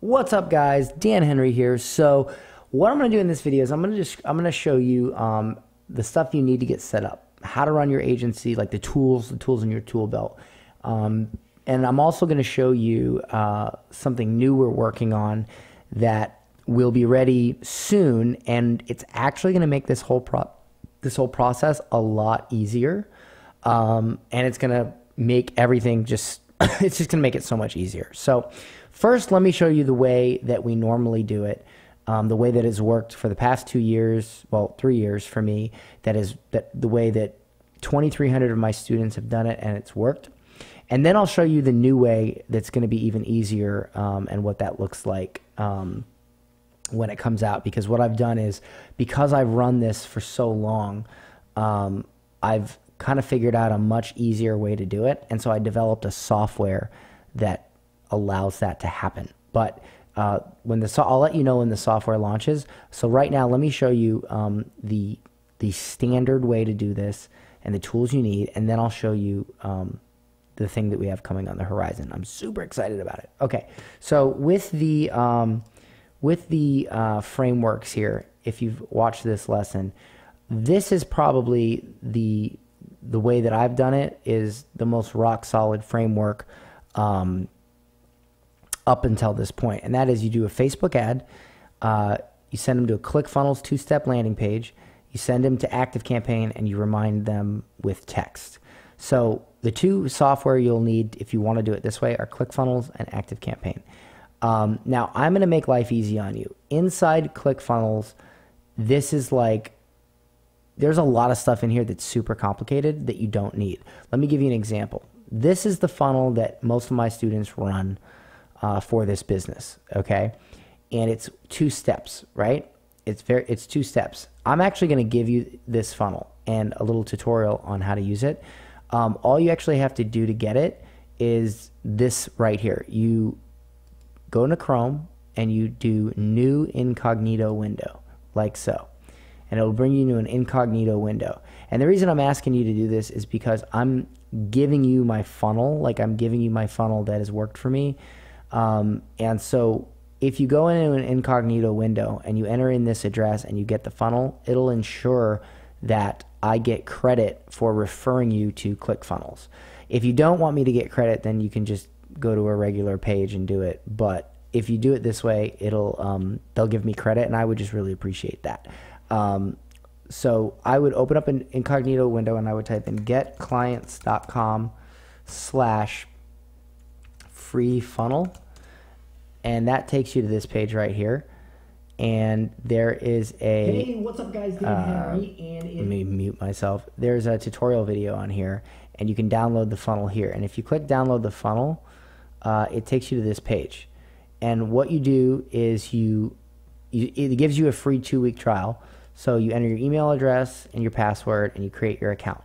What's up, guys? Dan Henry here. So what I'm going to do in this video is I'm going to show you the stuff you need to get set up, how to run your agency, like the tools in your tool belt. And I'm also going to show you something new we're working on that will be ready soon, and it's actually going to make this whole process a lot easier. And it's going to make everything just it's just going to make it so much easier. So first, let me show you the way that we normally do it, the way that has worked for the past 2 years, well, 3 years for me, the way that 2,300 of my students have done it, and it's worked. And then I'll show you the new way that's going to be even easier, and what that looks like when it comes out. Because what I've done is, because I've run this for so long, I've kind of figured out a much easier way to do it. And so I developed a software that allows that to happen. But I'll let you know when the software launches. So right now, let me show you the standard way to do this and the tools you need, and then I'll show you the thing that we have coming on the horizon. I'm super excited about it. Okay, so with the frameworks here, if you've watched this lesson, this is probably the way that I've done it is the most rock solid framework up until this point. And that is, you do a Facebook ad, you send them to a ClickFunnels 2-step landing page, you send them to ActiveCampaign, and you remind them with text. So the two software you'll need if you want to do it this way are ClickFunnels and ActiveCampaign. Now, I'm going to make life easy on you. Inside ClickFunnels, this is like, there's a lot of stuff in here that's super complicated that you don't need. Let me give you an example. This is the funnel that most of my students run for this business, okay? And it's 2 steps, right? It's 2 steps. I'm actually going to give you this funnel and a little tutorial on how to use it. All you actually have to do to get it is this right here. You go into Chrome and you do new incognito window, like so. And it'll bring you to an incognito window. And the reason I'm asking you to do this is because I'm giving you my funnel, like I'm giving you my funnel that has worked for me. And so if you go into an incognito window and you enter in this address and you get the funnel, it'll ensure that I get credit for referring you to ClickFunnels. If you don't want me to get credit, then you can just go to a regular page and do it. But if you do it this way, they'll give me credit, and I would just really appreciate that. So I would open up an incognito window and I would type in getclients.com/free funnel, and that takes you to this page right here. And there is a hey, what's up, guys? Dan Henry, and let me mute myself. There's a tutorial video on here, and you can download the funnel here. And if you click download the funnel, it takes you to this page. And what you do is it gives you a free 2-week trial. So you enter your email address and your password, and you create your account.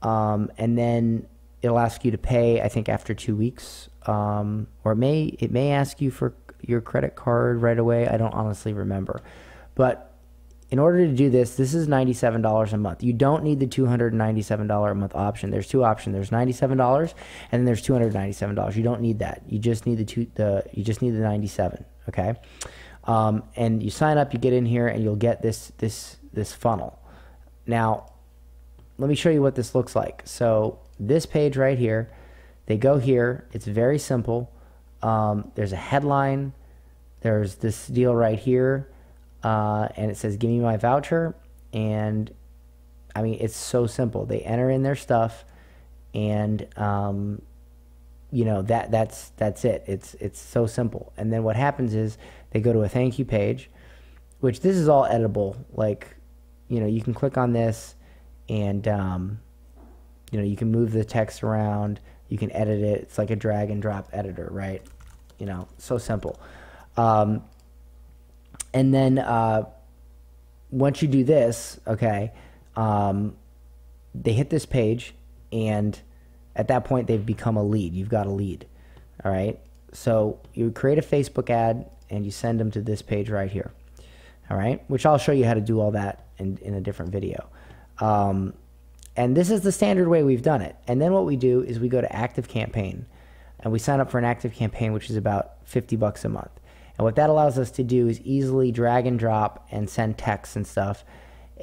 And then it'll ask you to pay, I think, after 2 weeks. Or it may ask you for your credit card right away. I don't honestly remember. But in order to do this is $97 a month. You don't need the $297 a month option. There's 2 options. There's $97 and then there's $297. You don't need that. You just need you just need the 97. Okay. And you sign up, you get in here, and you'll get this funnel. Now, let me show you what this looks like. So this page right here, they go here. It's very simple. There's a headline. There's this deal right here, and it says, "Give me my voucher." And I mean, it's so simple. They enter in their stuff, and you know, that's it. It's so simple. And then what happens is they go to a thank you page, which this is all editable. Like, you know, you can click on this, and you know, you can move the text around. You can edit it. It's like a drag and drop editor, right? You know, so simple. And then once you do this, okay, they hit this page, and at that point they've become a lead. You've got a lead. All right. So you create a Facebook ad and you send them to this page right here. All right. Which I'll show you how to do all that in a different video. And this is the standard way we've done it. And then what we do is we go to ActiveCampaign, and we sign up for an ActiveCampaign, which is about $50 a month. And what that allows us to do is easily drag and drop and send texts and stuff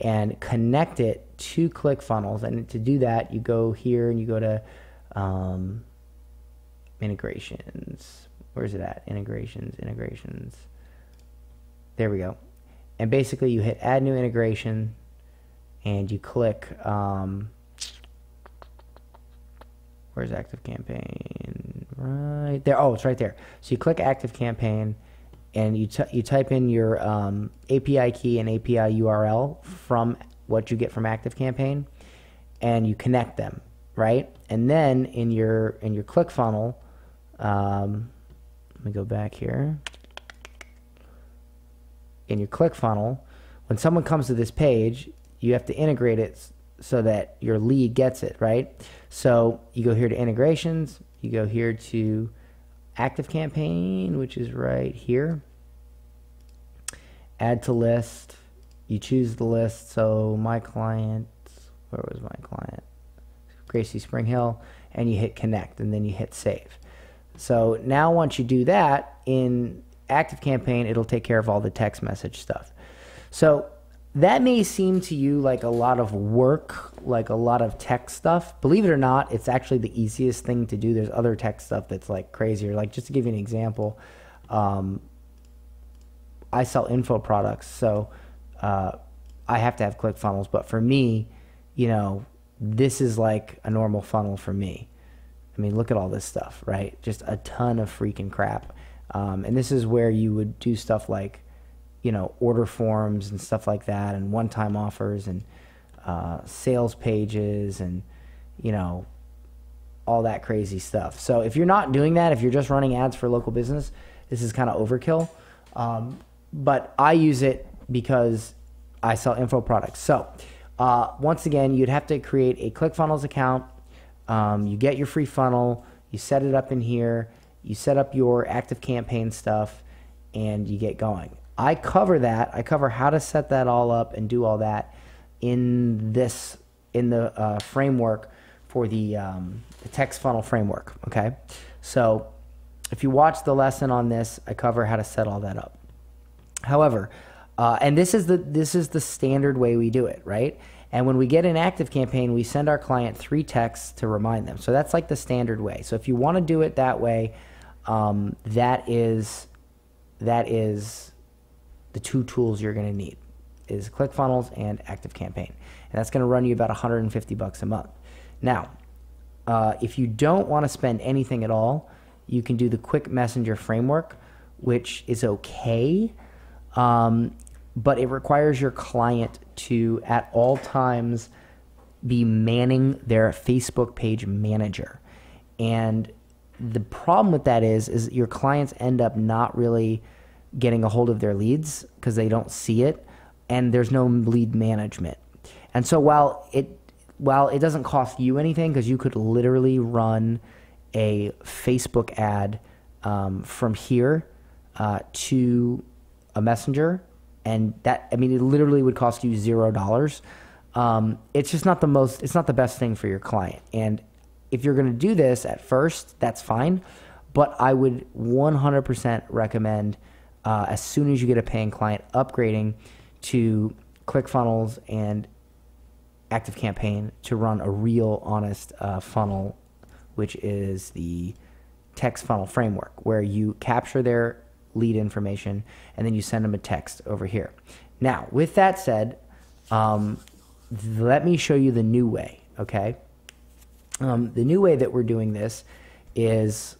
and connect it to ClickFunnels. And to do that, you go here and you go to integrations. Where's it at? Integrations. There we go. And basically you hit add new integration and you click, where's ActiveCampaign? Right there. Oh, it's right there. So you click ActiveCampaign and you type in your API key and API URL from what you get from ActiveCampaign, and you connect them, right? And then in your ClickFunnel, let me go back here. In your ClickFunnel, when someone comes to this page, you have to integrate it so that your lead gets it, right? So you go here to integrations, you go here to ActiveCampaign, which is right here. Add to list. You choose the list. So my client, where was my client? Gracie Spring Hill, and you hit connect, and then you hit save. So now once you do that in ActiveCampaign, it'll take care of all the text message stuff. So that may seem to you like a lot of work, like a lot of tech stuff. Believe it or not, it's actually the easiest thing to do. There's other tech stuff that's like crazier. Like, just to give you an example, I sell info products, so I have to have ClickFunnels. But for me, you know, this is like a normal funnel for me. I mean, look at all this stuff, right? Just a ton of freaking crap. And this is where you would do stuff like, you know, order forms and stuff like that, and one-time offers and sales pages and, you know, all that crazy stuff. So if you're not doing that, if you're just running ads for local business, this is kind of overkill. But I use it because I sell info products. So once again, you'd have to create a ClickFunnels account. You get your free funnel, you set it up in here, you set up your ActiveCampaign stuff, and you get going. I cover that. I cover how to set that all up and do all that in the framework for the text funnel framework. Okay, so if you watch the lesson on this, I cover how to set all that up. However, and this is the standard way we do it, right? And when we get an ActiveCampaign, we send our client 3 texts to remind them. So that's like the standard way. So if you want to do it that way, that is the 2 tools you're going to need, is ClickFunnels and ActiveCampaign. And that's going to run you about $150 a month. Now, if you don't want to spend anything at all, you can do the Quick Messenger framework, which is okay, but it requires your client to, at all times, be manning their Facebook page manager. And the problem with that is your clients end up not really getting a hold of their leads because they don't see it, and there's no lead management. And so while it doesn't cost you anything, because you could literally run a Facebook ad from here to a messenger, and that, I mean, it literally would cost you $0. It's just not it's not the best thing for your client. And if you're going to do this at first, that's fine, but I would 100% recommend, as soon as you get a paying client, upgrading to ClickFunnels and ActiveCampaign to run a real honest funnel, which is the text funnel framework, where you capture their lead information and then you send them a text over here. Now, with that said, let me show you the new way, okay? The new way that we're doing this is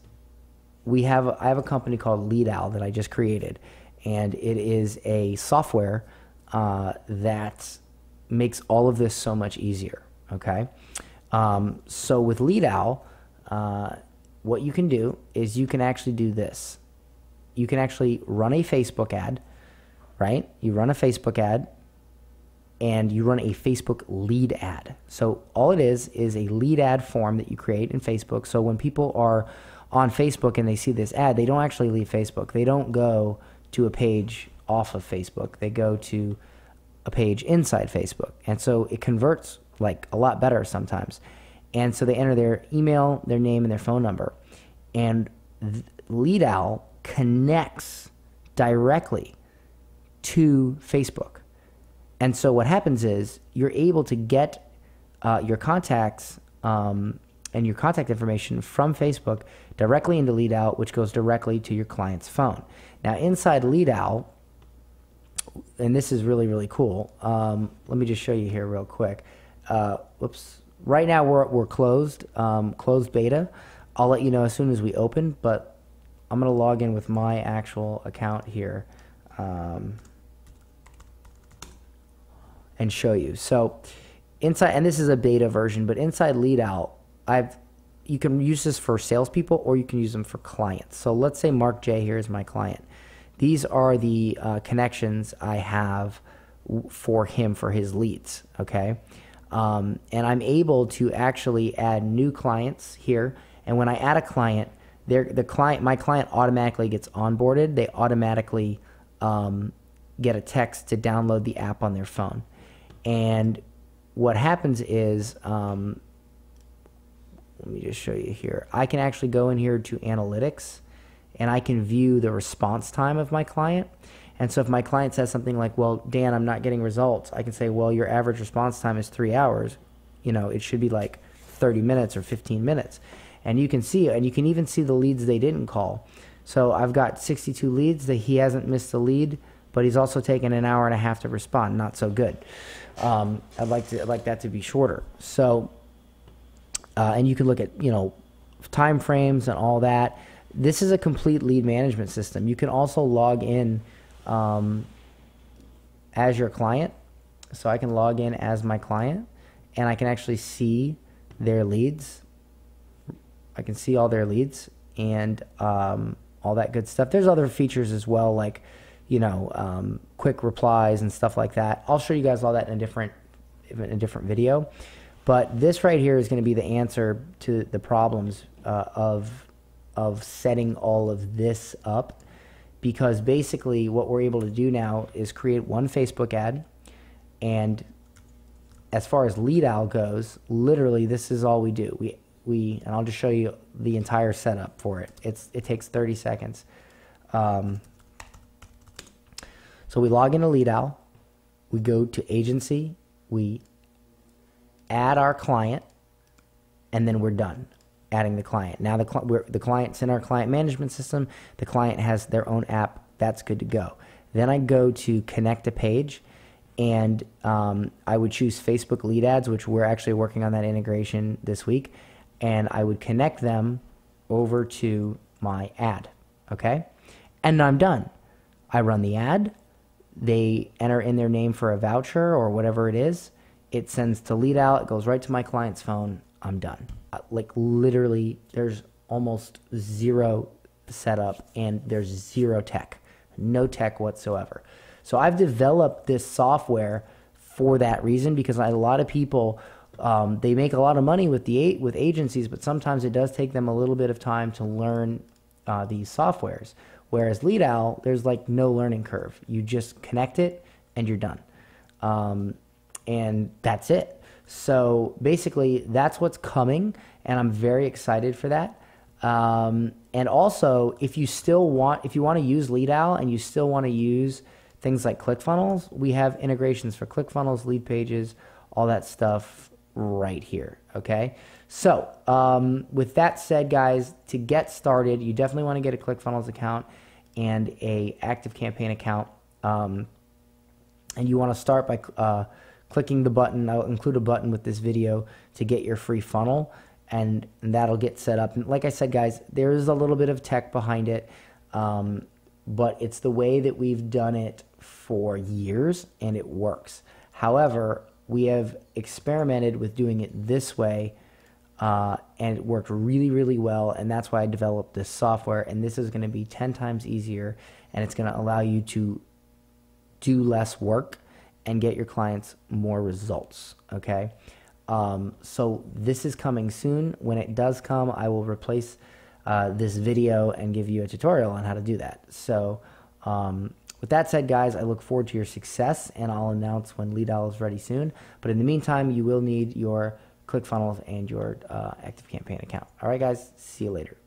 I have a company called LeadOwl that I just created, and it is a software that makes all of this so much easier, okay? So with LeadOwl, what you can do is you can actually do this. You can actually run a Facebook ad, right? You run a Facebook ad, and you run a Facebook lead ad. So all it is a lead ad form that you create in Facebook. So when people are on Facebook and they see this ad, they don't actually leave Facebook. They don't go to a page off of Facebook. They go to a page inside Facebook. And so it converts like a lot better sometimes. And so they enter their email, their name, and their phone number. And LeadOwl connects directly to Facebook. And so what happens is you're able to get your contacts and your contact information from Facebook directly into LeadOwl, which goes directly to your client's phone. Now inside LeadOwl, and this is really, really cool. Let me just show you here real quick. Whoops. Right now we're closed, closed beta. I'll let you know as soon as we open, but I'm going to log in with my actual account here and show you. So inside, and this is a beta version, but inside LeadOwl, you can use this for salespeople or you can use them for clients. So let's say Mark J here is my client. These are the connections I have for him for his leads, okay? And I'm able to actually add new clients here. And when I add a client, my client automatically gets onboarded. They automatically get a text to download the app on their phone. And what happens is, let me just show you here. I can actually go in here to analytics and I can view the response time of my client. And so if my client says something like, well, Dan, I'm not getting results, I can say, well, your average response time is 3 hours. You know, it should be like 30 minutes or 15 minutes. And you can see, and you can even see the leads they didn't call. So I've got 62 leads that he hasn't missed a lead, but he's also taken an hour and a half to respond. Not so good. I'd like that to be shorter. So, and you can look at, you know, time frames and all that. This is a complete lead management system. You can also log in as your client. So I can log in as my client and I can actually see their leads. I can see all their leads and all that good stuff. There's other features as well, like, you know, quick replies and stuff like that. I'll show you guys all that in a different video. But this right here is going to be the answer to the problems of setting all of this up, because basically what we're able to do now is create one Facebook ad, and as far as LeadOwl goes, literally this is all we do. We and I'll just show you the entire setup for it. It takes 30 seconds. So we log into LeadOwl, we go to agency, we add our client, and then we're done adding the client. Now the client's in our client management system. The client has their own app. That's good to go. Then I go to connect a page, and I would choose Facebook lead ads, which we're actually working on that integration this week, and I would connect them over to my ad, okay? And I'm done. I run the ad. They enter in their name for a voucher or whatever it is. It sends to LeadOwl. It goes right to my client's phone. I'm done. Like literally, there's almost zero setup and there's zero tech, no tech whatsoever. So I've developed this software for that reason, because a lot of people, they make a lot of money with agencies, but sometimes it does take them a little bit of time to learn these softwares. Whereas LeadOwl, there's like no learning curve. You just connect it and you're done. And that's it. So basically that's what's coming, and I'm very excited for that. And also, if you want to use LeadOwl and you still want to use things like ClickFunnels, we have integrations for ClickFunnels, lead pages, all that stuff right here. Okay. So with that said, guys, to get started, you definitely want to get a ClickFunnels account and a ActiveCampaign account. And you want to start by clicking the button. I'll include a button with this video to get your free funnel, and that'll get set up. And like I said, guys, there's a little bit of tech behind it, but it's the way that we've done it for years, and it works. However, we have experimented with doing it this way, and it worked really, really well, and that's why I developed this software. And this is going to be 10 times easier, and it's going to allow you to do less work and get your clients more results, okay? So this is coming soon. When it does come, I will replace this video and give you a tutorial on how to do that. So with that said, guys, I look forward to your success, and I'll announce when LeadOwl is ready soon. But in the meantime, you will need your ClickFunnels and your ActiveCampaign account. All right, guys, see you later.